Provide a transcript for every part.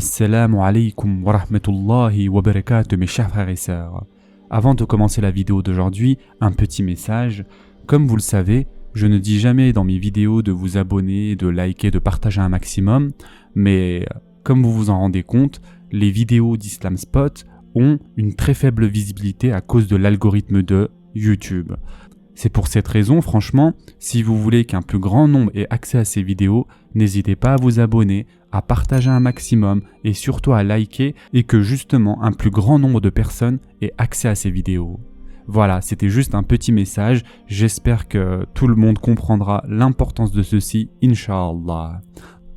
Assalamu alaikum wa rahmatullahi wa barakatuh mes chers frères et sœurs. Avant de commencer la vidéo d'aujourd'hui, un petit message. Comme vous le savez, je ne dis jamais dans mes vidéos de vous abonner, de liker, de partager un maximum, mais comme vous vous en rendez compte, les vidéos d'Islam Spot ont une très faible visibilité à cause de l'algorithme de YouTube. C'est pour cette raison, franchement, si vous voulez qu'un plus grand nombre ait accès à ces vidéos, n'hésitez pas à vous abonner, à partager un maximum et surtout à liker et que justement un plus grand nombre de personnes aient accès à ces vidéos. Voilà, c'était juste un petit message, j'espère que tout le monde comprendra l'importance de ceci, Inch'Allah.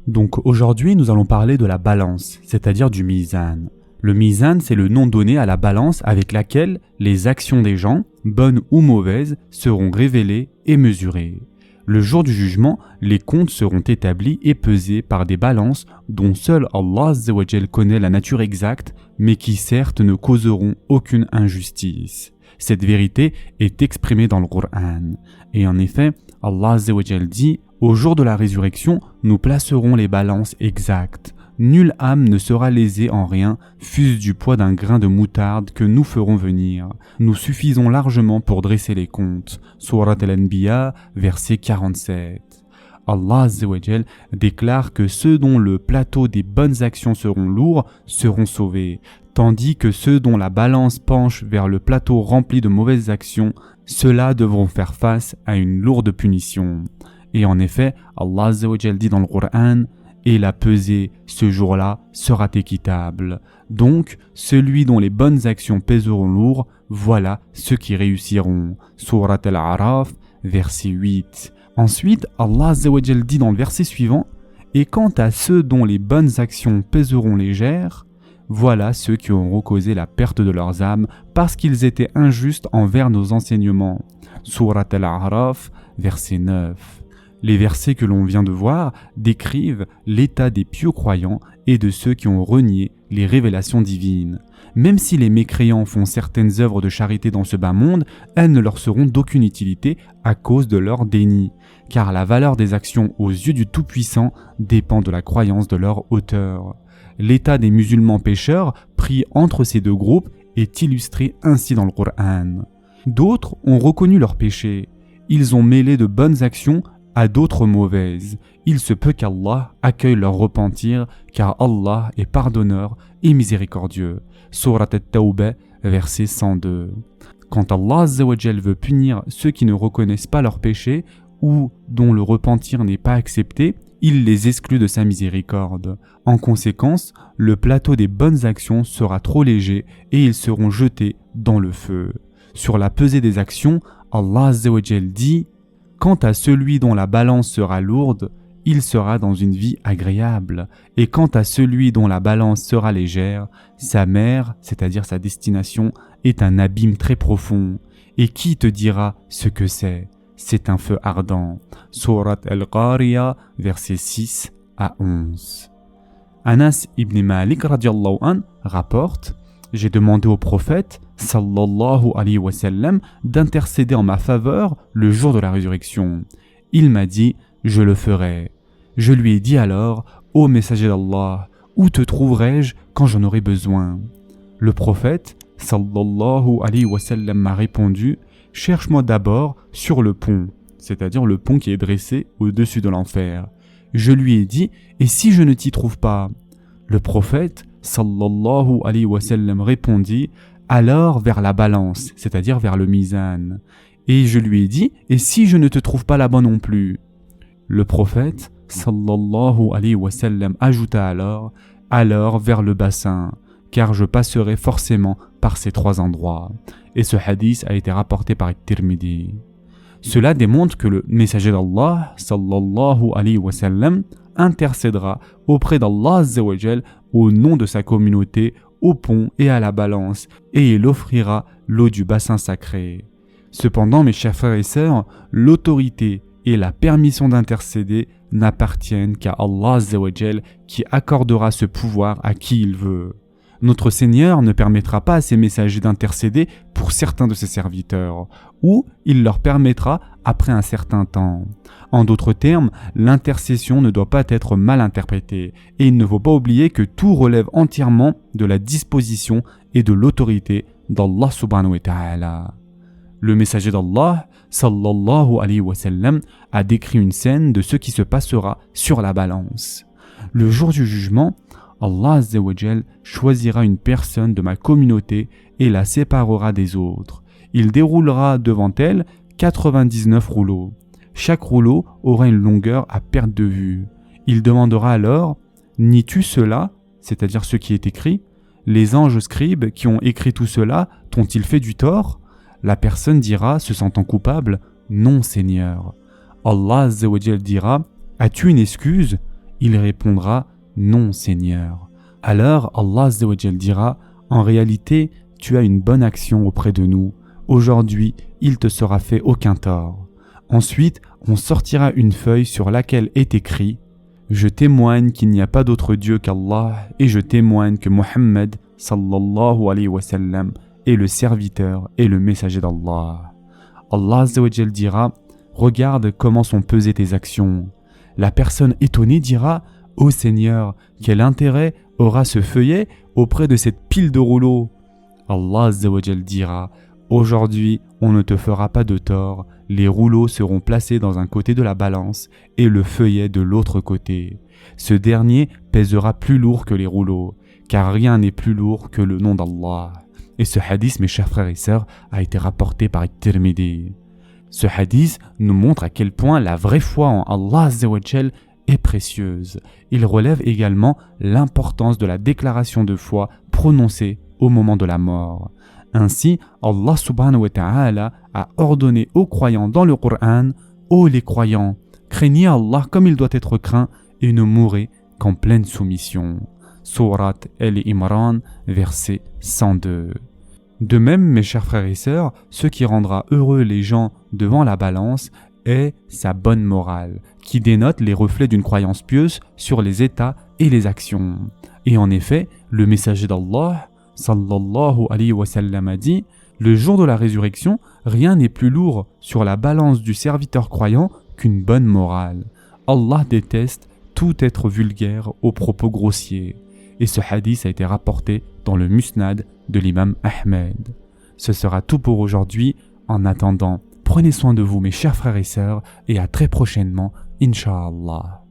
Donc aujourd'hui, nous allons parler de la balance, c'est-à-dire du mizan. Le mizan, c'est le nom donné à la balance avec laquelle les actions des gens, bonnes ou mauvaises, seront révélées et mesurées. Le jour du jugement, les comptes seront établis et pesés par des balances dont seul Allah Azza wa Jal connaît la nature exacte, mais qui certes ne causeront aucune injustice. Cette vérité est exprimée dans le Coran. Et en effet, Allah Azza wa Jal dit « Au jour de la résurrection, nous placerons les balances exactes. Nulle âme ne sera lésée en rien, fût-ce du poids d'un grain de moutarde que nous ferons venir. Nous suffisons largement pour dresser les comptes. » Surat Al-Anbiya, verset 47. Allah Azza wa Jal déclare que ceux dont le plateau des bonnes actions seront lourds seront sauvés, tandis que ceux dont la balance penche vers le plateau rempli de mauvaises actions, ceux-là devront faire face à une lourde punition. Et en effet, Allah Azza wa Jal dit dans le Coran « Et la pesée, ce jour-là, sera équitable. Donc, celui dont les bonnes actions pèseront lourd, voilà ceux qui réussiront. » Surat Al-A'raf, verset 8. Ensuite, Allah Azza wa Jal dit dans le verset suivant « Et quant à ceux dont les bonnes actions pèseront légères, voilà ceux qui auront causé la perte de leurs âmes parce qu'ils étaient injustes envers nos enseignements. » Surat Al-A'raf, verset 9. Les versets que l'on vient de voir décrivent l'état des pieux croyants et de ceux qui ont renié les révélations divines. Même si les mécréants font certaines œuvres de charité dans ce bas monde, elles ne leur seront d'aucune utilité à cause de leur déni, car la valeur des actions aux yeux du Tout-Puissant dépend de la croyance de leur auteur. L'état des musulmans pécheurs pris entre ces deux groupes est illustré ainsi dans le Coran. D'autres ont reconnu leurs péchés. Ils ont mêlé de bonnes actions à d'autres mauvaises. Il se peut qu'Allah accueille leur repentir, car Allah est pardonneur et miséricordieux. Surat At-Tawbah, verset 102. Quand Allah Azza wa Jal veut punir ceux qui ne reconnaissent pas leurs péchés ou dont le repentir n'est pas accepté, il les exclut de sa miséricorde. En conséquence, le plateau des bonnes actions sera trop léger et ils seront jetés dans le feu. Sur la pesée des actions, Allah Azza wa Jal dit « Quant à celui dont la balance sera lourde, il sera dans une vie agréable. Et quant à celui dont la balance sera légère, sa mère, c'est-à-dire sa destination, est un abîme très profond. Et qui te dira ce que c'est ? C'est un feu ardent. » Surat Al-Qariya, versets 6 à 11. Anas ibn Malik radiallahu an rapporte « J'ai demandé au prophète sallallahu alayhi wa sallam d'intercéder en ma faveur le jour de la résurrection. Il m'a dit « Je le ferai ». Je lui ai dit alors « Ô messager d'Allah, où te trouverai-je quand j'en aurai besoin ?» Le prophète sallallahu alayhi wa sallam m'a répondu « Cherche-moi d'abord sur le pont, c'est-à-dire le pont qui est dressé au-dessus de l'enfer. » Je lui ai dit « Et si je ne t'y trouve pas ?» Le prophète sallallahu alayhi wa sallam répondit « Alors vers la balance, c'est-à-dire vers le mizan. » Et je lui ai dit « Et si je ne te trouve pas là-bas non plus ?» Le prophète sallallahu alayhi wa sallam ajouta alors vers le bassin, car je passerai forcément par ces trois endroits. Et ce hadith a été rapporté par At-Tirmidhi. Cela démontre que le messager d'Allah sallallahu alayhi wa sallam intercédera auprès d'Allah Azza wa Jal au nom de sa communauté au pont et à la balance, et il offrira l'eau du bassin sacré. Cependant, mes chers frères et sœurs, l'autorité et la permission d'intercéder n'appartiennent qu'à Allah Azza wa Jal qui accordera ce pouvoir à qui il veut. Notre Seigneur ne permettra pas à ses messagers d'intercéder pour certains de ses serviteurs, ou il leur permettra après un certain temps. En d'autres termes, l'intercession ne doit pas être mal interprétée, et il ne faut pas oublier que tout relève entièrement de la disposition et de l'autorité d'Allah subhanahu wa ta'ala. Le messager d'Allah, sallallahu alayhi wa sallam, a décrit une scène de ce qui se passera sur la balance. Le jour du jugement, Allah Azza wa Jal choisira une personne de ma communauté et la séparera des autres. Il déroulera devant elle 99 rouleaux. Chaque rouleau aura une longueur à perte de vue. Il demandera alors « Nies-tu cela ?» c'est-à-dire ce qui est écrit. Les anges scribes qui ont écrit tout cela t'ont-ils fait du tort ? La personne dira, se sentant coupable, « Non, Seigneur. » Allah Azza wa Jal dira, « As-tu une excuse ?» Il répondra, « Non, Seigneur. » Alors Allah Azza wa Jal dira, « En réalité, tu as une bonne action auprès de nous. Aujourd'hui, il te sera fait aucun tort. » Ensuite, on sortira une feuille sur laquelle est écrit « Je témoigne qu'il n'y a pas d'autre Dieu qu'Allah et je témoigne que Muhammad sallallahu alayhi wa sallam est le serviteur et le messager d'Allah. » Allah Azza wa Jal dira « Regarde comment sont pesées tes actions. » La personne étonnée dira « Ô Seigneur, quel intérêt aura ce feuillet auprès de cette pile de rouleaux ?» Allah Azza wa Jal dira « Aujourd'hui, on ne te fera pas de tort, les rouleaux seront placés dans un côté de la balance et le feuillet de l'autre côté. Ce dernier pèsera plus lourd que les rouleaux, car rien n'est plus lourd que le nom d'Allah. » Et ce hadith, mes chers frères et sœurs, a été rapporté par Tirmidhi. Ce hadith nous montre à quel point la vraie foi en Allah Azza wa Jal est précieuse. Il relève également l'importance de la déclaration de foi prononcée au moment de la mort. Ainsi, Allah subhanahu wa ta'ala a ordonné aux croyants dans le Coran « Ô les croyants, craignez Allah comme il doit être craint et ne mourrez qu'en pleine soumission. » Surat Al-Imran, verset 102. De même, mes chers frères et sœurs, ce qui rendra heureux les gens devant la balance est sa bonne morale, qui dénote les reflets d'une croyance pieuse sur les états et les actions. Et en effet, le messager d'Allah, sallallahu alayhi wa sallam, a dit « Le jour de la résurrection, rien n'est plus lourd sur la balance du serviteur croyant qu'une bonne morale. Allah déteste tout être vulgaire aux propos grossiers. » Et ce hadith a été rapporté dans le Musnad de l'imam Ahmed. Ce sera tout pour aujourd'hui. En attendant, prenez soin de vous mes chers frères et sœurs et à très prochainement, Inch'Allah.